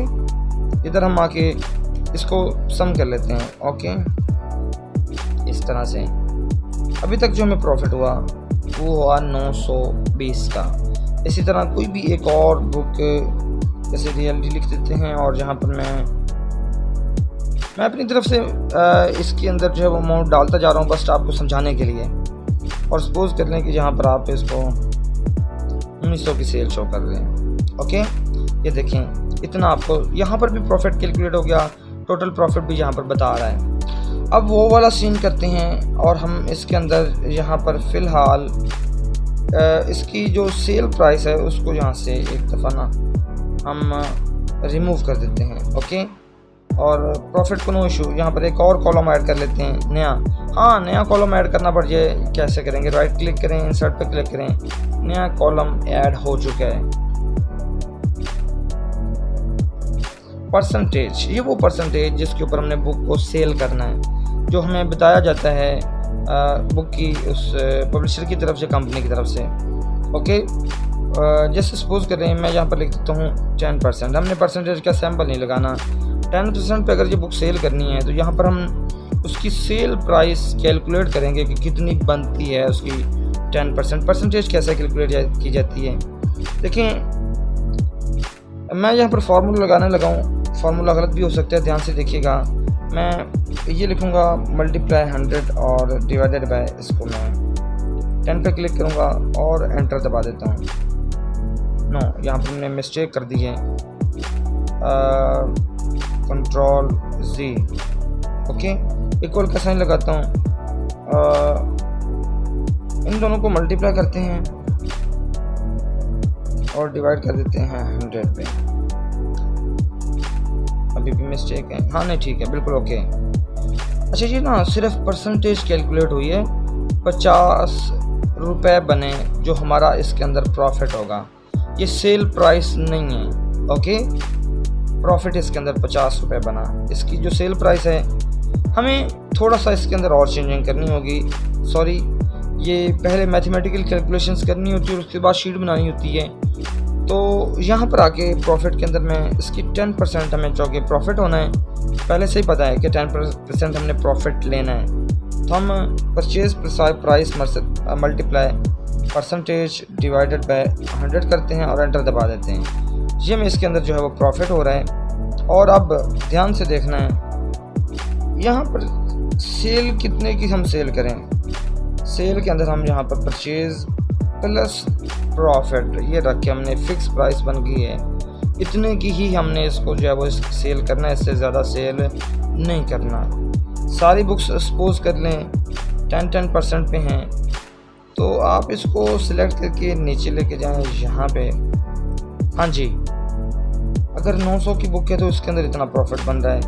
इधर हम आके इसको सम कर लेते हैं। ओके, इस तरह से अभी तक जो हमें प्रॉफिट हुआ वो हुआ 920 का। इसी तरह कोई भी एक और बुक जैसे रियलिटी लिख देते हैं और जहाँ पर मैं अपनी तरफ से इसके अंदर जो है वो अमाउंट डालता जा रहा हूँ बस आपको समझाने के लिए। और सपोज कर लें कि जहाँ पर आप इसको 1900 की सेल शो कर रहे हैं। ओके, ये देखें, इतना आपको यहाँ पर भी प्रॉफिट कैलकुलेट हो गया, टोटल प्रॉफिट भी यहाँ पर बता रहा है। अब वो वाला सीन करते हैं और हम इसके अंदर यहाँ पर फ़िलहाल इसकी जो सेल प्राइस है उसको यहाँ से एक दफ़ा ना हम रिमूव कर देते हैं। ओके, और प्रॉफिट को नो इशू, यहाँ पर एक और कॉलम ऐड कर लेते हैं नया। हाँ, नया कॉलम ऐड करना पड़ जाए, कैसे करेंगे? राइट क्लिक करें, इंसर्ट पे क्लिक करें, नया कॉलम ऐड हो चुका है। परसेंटेज, ये वो परसेंटेज जिसके ऊपर हमने बुक को सेल करना है, जो हमें बताया जाता है बुक की उस पब्लिशर की तरफ से, कंपनी की तरफ से। ओके, जैसे सपोज कर रहे हैं, मैं यहाँ पर लिख देता हूँ 10%। हमने परसेंटेज का सैम्पल नहीं लगाना। 10% पे अगर ये बुक सेल करनी है तो यहाँ पर हम उसकी सेल प्राइस कैलकुलेट करेंगे कि कितनी बनती है उसकी 10%। परसेंटेज कैसे कैलकुलेट की जाती है? देखें, मैं यहाँ पर फार्मूला लगाने लगा हूँ, फार्मूला गलत भी हो सकता है, ध्यान से देखिएगा। मैं ये लिखूँगा मल्टीप्लाई 100 और डिवाइडेड बाय, इसको मैं 10 पे क्लिक करूँगा और एंटर दबा देता हूँ। नो, यहाँ पर मैंने मिस्टेक कर दी है, कंट्रोल Z। ओके, इक्वल का साइन लगाता हूँ, इन दोनों को मल्टीप्लाई करते हैं और डिवाइड कर देते हैं 100 पे। अभी भी मिस्टेक है, हाँ नहीं ठीक है बिल्कुल ओके। अच्छा ये ना सिर्फ परसेंटेज कैलकुलेट हुई है, 50 रुपये बने जो हमारा इसके अंदर प्रॉफिट होगा, ये सेल प्राइस नहीं है। ओके, प्रॉफिट इसके अंदर 50 रुपये बना, इसकी जो सेल प्राइस है हमें थोड़ा सा इसके अंदर और चेंजिंग करनी होगी। सॉरी, ये पहले मैथमेटिकल कैलकुलेशंस करनी होती है और उसके बाद शीट बनानी होती है। तो यहाँ पर आके प्रॉफिट के अंदर में इसकी 10% हमें चौके प्रॉफिट होना है, पहले से ही पता है कि 10% हमने प्रॉफिट लेना है। तो हम purchase price multiply percentage divided by 100 करते हैं और एंटर दबा देते हैं। ये में इसके अंदर जो है वो प्रॉफिट हो रहा है। और अब ध्यान से देखना है यहाँ पर सेल कितने की हम सेल करें। सेल के अंदर हम यहाँ पर परचेज प्लस प्रॉफिट ये रख के हमने फिक्स प्राइस बन गई है, इतने की ही हमने इसको जो है वो सेल करना है, इससे ज़्यादा सेल नहीं करना। सारी बुक्स सपोज कर लें 10% पे हैं, तो आप इसको सिलेक्ट करके नीचे लेके जाएं यहाँ पे। हाँ जी, अगर 900 की बुक है तो इसके अंदर इतना प्रॉफिट बन रहा है,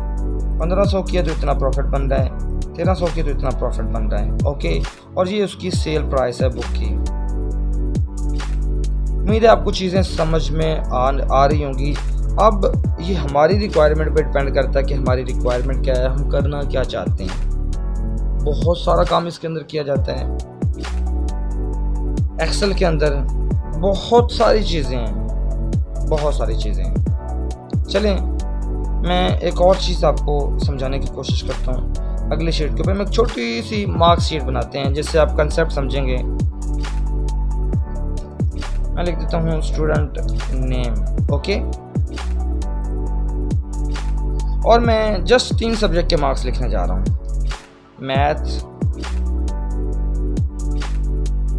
1500 की है तो इतना प्रॉफिट बन रहा है, 1300 की तो इतना प्रॉफिट बन रहा है। ओके, और ये उसकी सेल प्राइस है बुक की। उम्मीद है आपको चीज़ें समझ में आ रही होंगी। अब ये हमारी रिक्वायरमेंट पे डिपेंड करता है कि हमारी रिक्वायरमेंट क्या है, हम करना क्या चाहते हैं। बहुत सारा काम इसके अंदर किया जाता है, एक्सेल के अंदर बहुत सारी चीज़ें हैं, बहुत सारी चीज़ें हैं। चलें मैं एक और चीज़ आपको समझाने की कोशिश करता हूँ। अगले शीट के ऊपर मैं एक छोटी सी मार्क शीट बनाते हैं जिससे आप कंसेप्ट समझेंगे। मैं लिख देता हूँ स्टूडेंट नेम। ओके, और मैं जस्ट 3 सब्जेक्ट के मार्क्स लिखने जा रहा हूँ, मैथ,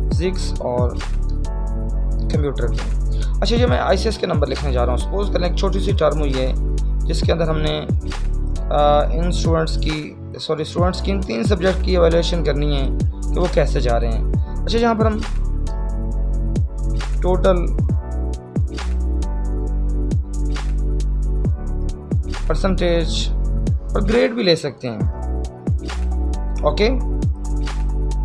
फिजिक्स और कंप्यूटर के। अच्छा, ये मैं आईसीएस के नंबर लिखने जा रहा हूँ। सपोज करें एक छोटी सी टर्म हुई है जिसके अंदर हमने इन स्टूडेंट्स की इन 3 सब्जेक्ट की एवेल्यूएशन करनी है कि वो कैसे जा रहे हैं। अच्छा, यहाँ पर हम टोटल परसेंटेज और ग्रेड भी ले सकते हैं। ओके,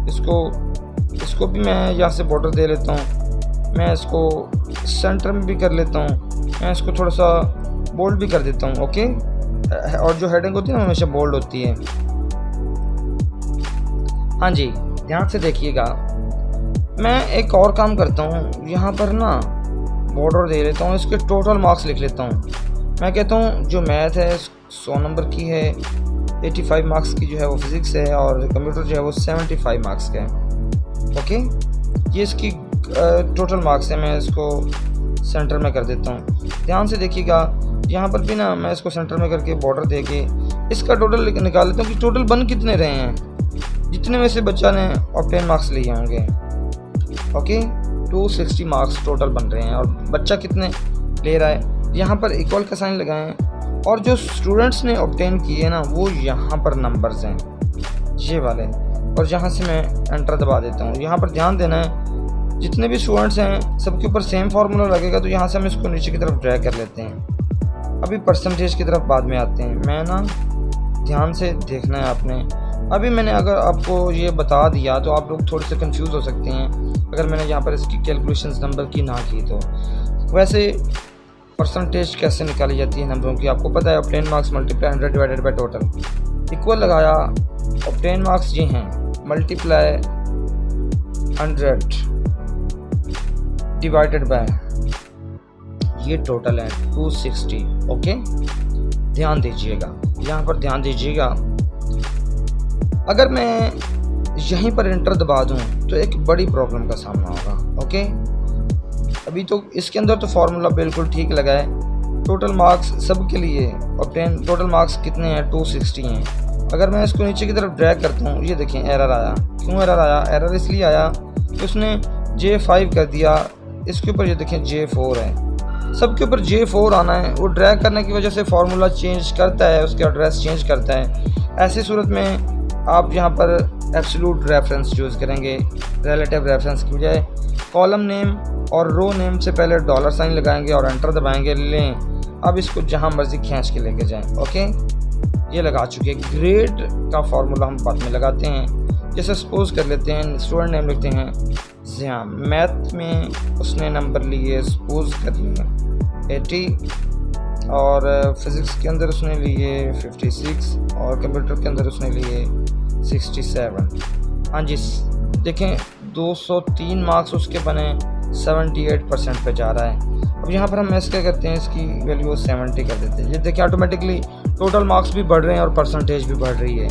इसको भी मैं यहाँ से बॉर्डर दे लेता हूँ, मैं इसको सेंटर में भी कर लेता हूँ, मैं इसको थोड़ा सा बोल्ड भी कर देता हूँ। ओके, और जो हेडिंग होती है ना हमेशा बोल्ड होती है। हाँ जी, ध्यान से देखिएगा। मैं एक और काम करता हूँ, यहाँ पर ना बॉर्डर दे लेता हूँ, इसके टोटल मार्क्स लिख लेता हूँ। मैं कहता हूँ जो मैथ है 100 नंबर की है, 85 मार्क्स की जो है वो फिज़िक्स है, और कंप्यूटर जो है वो 75 मार्क्स का है। ओके, ये इसकी टोटल मार्क्स है। मैं इसको सेंटर में कर देता हूँ। ध्यान से देखिएगा, यहाँ पर भी ना मैं इसको सेंटर में करके बॉर्डर दे के इसका टोटल निकाल लेता हूँ कि टोटल बन कितने रहे हैं, जितने में से बच्चा ने ऑब्टेन मार्क्स लिए होंगे। ओके, 260 मार्क्स टोटल बन रहे हैं और बच्चा कितने ले रहा है। यहाँ पर इक्वल का साइन लगाएं और जो स्टूडेंट्स ने ऑब्टेन किए ना वो यहाँ पर नंबर्स हैं ये वाले, और यहाँ से मैं एंटर दबा देता हूँ। यहाँ पर ध्यान देना है जितने भी स्टूडेंट्स हैं सबके ऊपर सेम फार्मूला लगेगा, तो यहाँ से हम इसको नीचे की तरफ ड्रैग कर लेते हैं। अभी परसेंटेज की तरफ बाद में आते हैं। मैं ना ध्यान से देखना है आपने। अभी मैंने अगर आपको ये बता दिया तो आप लोग थोड़े से कंफ्यूज हो सकते हैं अगर मैंने यहाँ पर इसकी कैलकुलेशंस नंबर की ना की तो। वैसे परसेंटेज कैसे निकाली जाती है नंबरों की आपको पता है, obtain marks multiply 100 divided by total. Equal लगाया, ऑब्टेन मार्क्स ये हैं मल्टीप्लाई 100 डिवाइडेड बाय ये टोटल है 260। ओके, ध्यान दीजिएगा, यहाँ पर ध्यान दीजिएगा। अगर मैं यहीं पर एंटर दबा दूं तो एक बड़ी प्रॉब्लम का सामना होगा। ओके, अभी तो इसके अंदर तो फार्मूला बिल्कुल ठीक लगा है। टोटल मार्क्स सबके लिए ऑब्टेन टोटल मार्क्स कितने हैं 260 हैं। अगर मैं इसको नीचे की तरफ ड्रैग करता हूँ, ये देखें एरर आया। क्यों एरर आया? एरर इसलिए आया कि उसने J5 कर दिया, इसके ऊपर ये देखें J4 है। सबके ऊपर J4 आना है, वो ड्रैग करने की वजह से फार्मूला चेंज करता है, उसके एड्रेस चेंज करता है। ऐसी सूरत में आप यहाँ पर एब्सोल्यूट रेफरेंस यूज़ करेंगे रिलेटिव रेफरेंस की बजाय। कॉलम नेम और रो नेम से पहले डॉलर साइन लगाएंगे और एंटर दबाएंगे। लें अब इसको जहाँ मर्जी खींच के लेके जाएं। ओके, ये लगा चुके। ग्रेड का फार्मूला हम बाद में लगाते हैं। जैसे सपोज कर लेते हैं स्टूडेंट नेम लिखते हैं ज़िया, मैथ में उसने नंबर लिए सपोज कर लिए 80 और फिज़िक्स के अंदर उसने लिए 56 और कंप्यूटर के अंदर उसने लिए 67। हाँ जी, देखें 203 मार्क्स उसके बने, 78% पे जा रहा है। अब यहाँ पर हम ऐसे क्या करते हैं, इसकी वैल्यू 70 कर देते हैं। ये देखिए ऑटोमेटिकली टोटल मार्क्स भी बढ़ रहे हैं और परसेंटेज भी बढ़ रही है।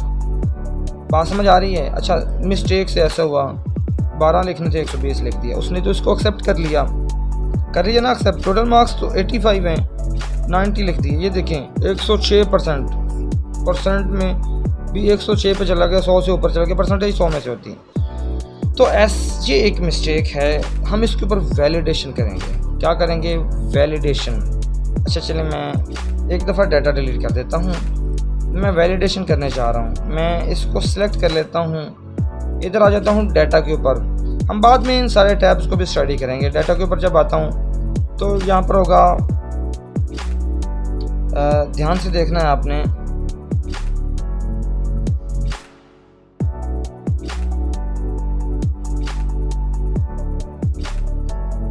बात समझ आ रही है? अच्छा, मिस्टेक से ऐसा हुआ 12 लिखने थे 120 लिख दिया उसने, तो इसको एक्सेप्ट कर लिया, कर लिया ना एक्सेप्ट। टोटल मार्क्स तो 85 हैं, 90 लिख दिए। ये देखें 106% में भी 106 पे चला गया, 100 से ऊपर चला गया, परसेंटेज 100 में से होती है। तो ये एक मिस्टेक है, हम इसके ऊपर वैलिडेशन करेंगे। क्या करेंगे? वैलिडेशन। अच्छा चलिए मैं एक दफ़ा डाटा डिलीट कर देता हूँ, मैं वैलिडेशन करने जा रहा हूँ। मैं इसको सिलेक्ट कर लेता हूँ, इधर आ जाता हूँ डाटा के ऊपर। हम बाद में इन सारे टैब्स को भी स्टडी करेंगे। डाटा के ऊपर जब आता हूँ तो यहाँ पर होगा, ध्यान से देखना है आपने,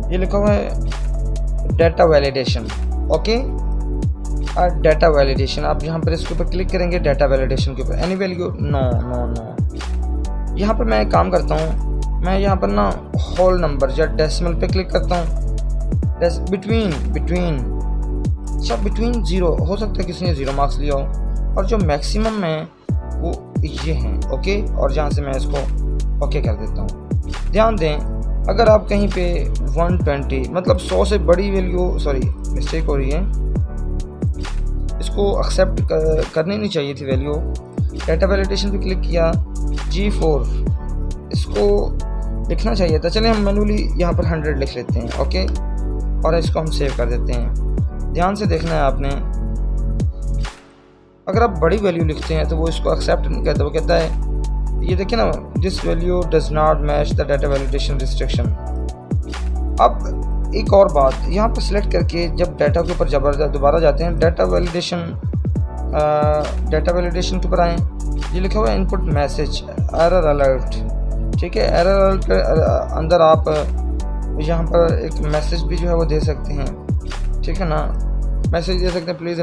ये लिखा हुआ है data validation. Okay, data validation, आप यहाँ पर इसके ऊपर क्लिक करेंगे डाटा वैलिडेशन के ऊपर। Any value no no no. यहाँ पर मैं एक काम करता हूँ, मैं यहाँ पर ना होल नंबर या डेसिमल पे क्लिक करता हूँ। बिटवीन अच्छा बिटवीन 0 हो सकता है किसी ने 0 मार्क्स लिया हो, और जो मैक्सिमम है वो ये हैं। ओके, और जहाँ से मैं इसको ओके कर देता हूँ। ध्यान दें, अगर आप कहीं पे 120 मतलब 100 से बड़ी वैल्यू, सॉरी मिस्टेक हो रही है, इसको एक्सेप्ट करनी नहीं चाहिए थी वैल्यू। डाटा वैलिडेशन पे क्लिक किया, G4 इसको लिखना चाहिए था। चलिए हम मैनुअली यहाँ पर 100 लिख लेते हैं। ओके, और इसको हम सेव कर देते हैं। ध्यान से देखना है आपने, अगर आप बड़ी वैल्यू लिखते हैं तो वो इसको एक्सेप्ट नहीं करता, वो कहता है ये देखिए ना, this value does not match the data validation restriction. अब एक और बात, यहाँ पर सिलेक्ट करके जब डाटा के ऊपर दोबारा जाते हैं, डाटा वैलिडेशन के ऊपर आएँ, ये लिखा हुआ है इनपुट मैसेज एरर अलर्ट। ठीक है, एरर अलर्ट के अंदर आप यहाँ पर एक मैसेज भी जो है वो दे सकते हैं। ठीक है ना, मैसेज दे सकते हैं, please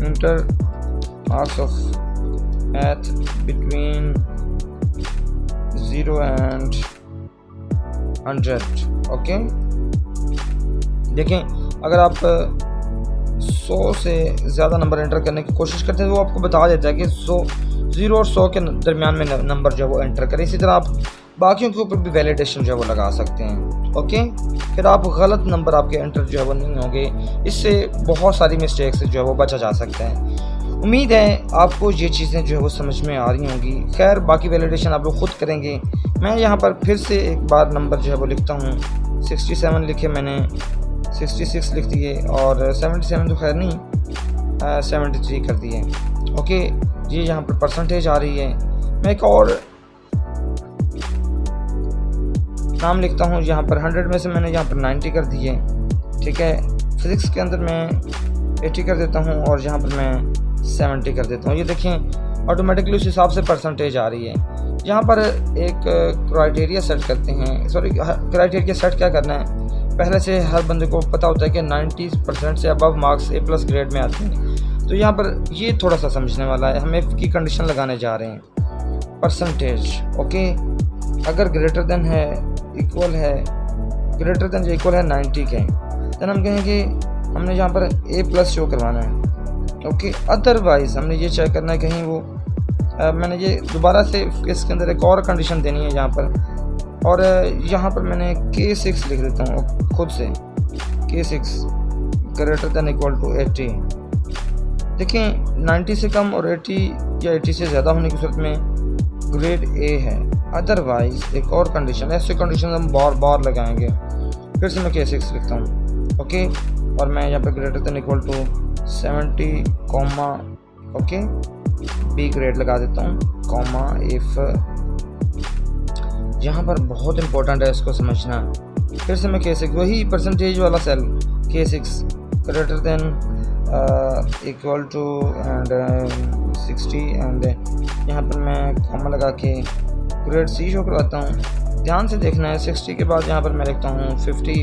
enter marks of math between 0 and 100। Okay, देखें अगर आप 100 से ज़्यादा नंबर एंटर करने की कोशिश करते हैं तो वो आपको बता देता है कि 0 और 100 के दरमियान में नंबर जो है वो एंटर करें। इसी तरह आप बाकियों के ऊपर भी वैलिडेशन जो है वो लगा सकते हैं। ओके, फिर आप गलत नंबर आपके एंटर जो है वो नहीं होंगे। इससे बहुत सारी मिस्टेक से जो है वो बचा जा सकता है। उम्मीद है आपको ये चीज़ें जो है वो समझ में आ रही होंगी। खैर बाकी वैलिडेशन आप लोग खुद करेंगे। मैं यहाँ पर फिर से एक बार नंबर जो है वो लिखता हूँ। 67 लिखे मैंने, 66 लिख दिए, और 77 तो खैर नहीं 73 कर दिए। ओके, ये यहाँ पर परसेंटेज आ रही है। मैं एक और नाम लिखता हूँ, यहाँ पर 100 में से मैंने यहाँ पर 90 कर दिए। ठीक है, फिज़िक्स के अंदर मैं 80 कर देता हूँ और यहाँ पर मैं 70 कर देता हूँ। ये देखें ऑटोमेटिकली उस हिसाब से परसेंटेज आ रही है। यहाँ पर एक क्राइटेरिया सेट करते हैं, सॉरी क्राइटेरिया सेट क्या करना है, पहले से हर बंदे को पता होता है कि 90% से अबव मार्क्स A+ ग्रेड में आते हैं। तो यहाँ पर ये थोड़ा सा समझने वाला है, हम इफ़ की कंडीशन लगाने जा रहे हैं। परसेंटेज ओके, अगर ग्रेटर देन है, इक्वल है, ग्रेटर देन या इक्वल है 90 के, देन हम कहेंगे हमने यहाँ पर A+ शो करवाना है। ओके, अदरवाइज़ हमने ये चेक करना है कहीं वो मैंने ये दोबारा से इसके अंदर एक और कंडीशन देनी है यहाँ पर, और यहाँ पर मैंने K6 लिख देता हूँ खुद से, K6 greater than equal to 80। देखिए 90 से कम और 80 या 80 से ज़्यादा होने की सूरत में ग्रेड A है। अदरवाइज़ एक और कंडीशन, ऐसे कंडीशन हम बार बार लगाएंगे। फिर से मैं K6 लिखता हूँ। ओके, और मैं यहाँ पर greater than equal to 70 comma okay B grade लगा देता हूँ, कॉमा इफ़ यहाँ पर बहुत इंपॉर्टेंट है इसको समझना। फिर से मैं K6 वही परसेंटेज वाला cell K6 greater than equal to and 60 and यहाँ पर मैं कॉमा लगा के ग्रेड C शो करवाता हूँ। ध्यान से देखना है 60 के बाद यहाँ पर मैं लिखता हूँ 50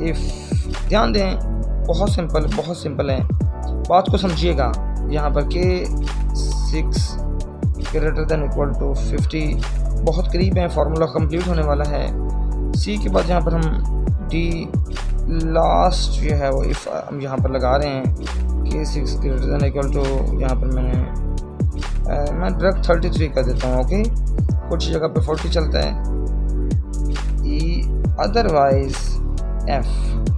इफ़। ध्यान दें बहुत सिंपल है, बात को समझिएगा। यहाँ पर K6 greater than equal to 50 बहुत करीब है, फार्मूला कंप्लीट होने वाला है। C के बाद यहाँ पर हम D लास्ट जो है वो इफ़ हम यहाँ पर लगा रहे हैं K6 greater than equal to, यहाँ पर मैं डायरेक्ट 33 कर देता हूँ। ओके, कुछ जगह पे 40 चलता है। E अदरवाइज F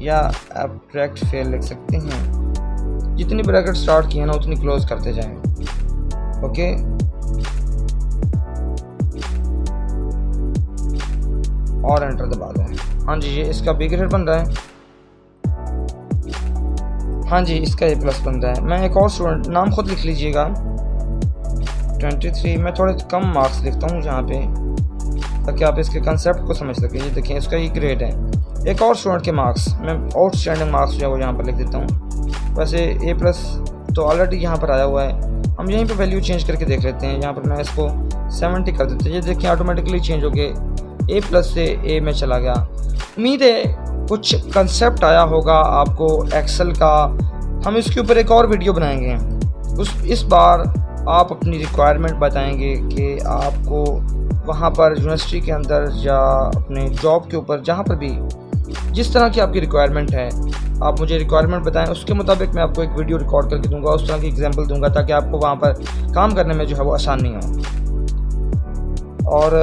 या एब्स्ट्रैक्ट फेल लिख सकते हैं। जितनी ब्रैकेट स्टार्ट किए ना उतनी क्लोज करते जाएं। ओके, और एंटर दबा दें। हाँ जी, ये इसका बी ग्रेड बन रहा है। हाँ जी, इसका A प्लस बन रहा है। मैं एक और स्टूडेंट नाम खुद लिख लीजिएगा 23। मैं थोड़े कम मार्क्स लिखता हूँ यहाँ पे ताकि आप इसके कंसेप्ट को समझ सकें। ये देखें इसका ये ग्रेड है। एक और स्टूडेंट के मार्क्स मैं आउटस्टैंडिंग मार्क्स जो है वो यहाँ पर लिख देता हूँ। वैसे A प्लस तो ऑलरेडी यहाँ पर आया हुआ है, हम यहीं पे वैल्यू चेंज करके देख लेते हैं। यहाँ पर मैं इसको 70 कर देते हैं। ये देखिए ऑटोमेटिकली चेंज हो गए, A प्लस से A में चला गया। उम्मीद है कुछ कंसेप्ट आया होगा आपको एक्सेल का। हम इसके ऊपर एक और वीडियो बनाएंगे। इस बार आप अपनी रिक्वायरमेंट बताएंगे कि आपको वहाँ पर यूनिवर्सिटी के अंदर या अपने जॉब के ऊपर जहाँ पर भी जिस तरह की आपकी रिक्वायरमेंट है आप मुझे रिक्वायरमेंट बताएं, उसके मुताबिक मैं आपको एक वीडियो रिकॉर्ड करके दूंगा, उस तरह की एग्जांपल दूंगा ताकि आपको वहाँ पर काम करने में जो है वो आसानी हो। और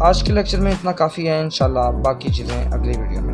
आज के लेक्चर में इतना काफ़ी है। इंशाल्लाह बाकी चीज़ें अगली वीडियो में।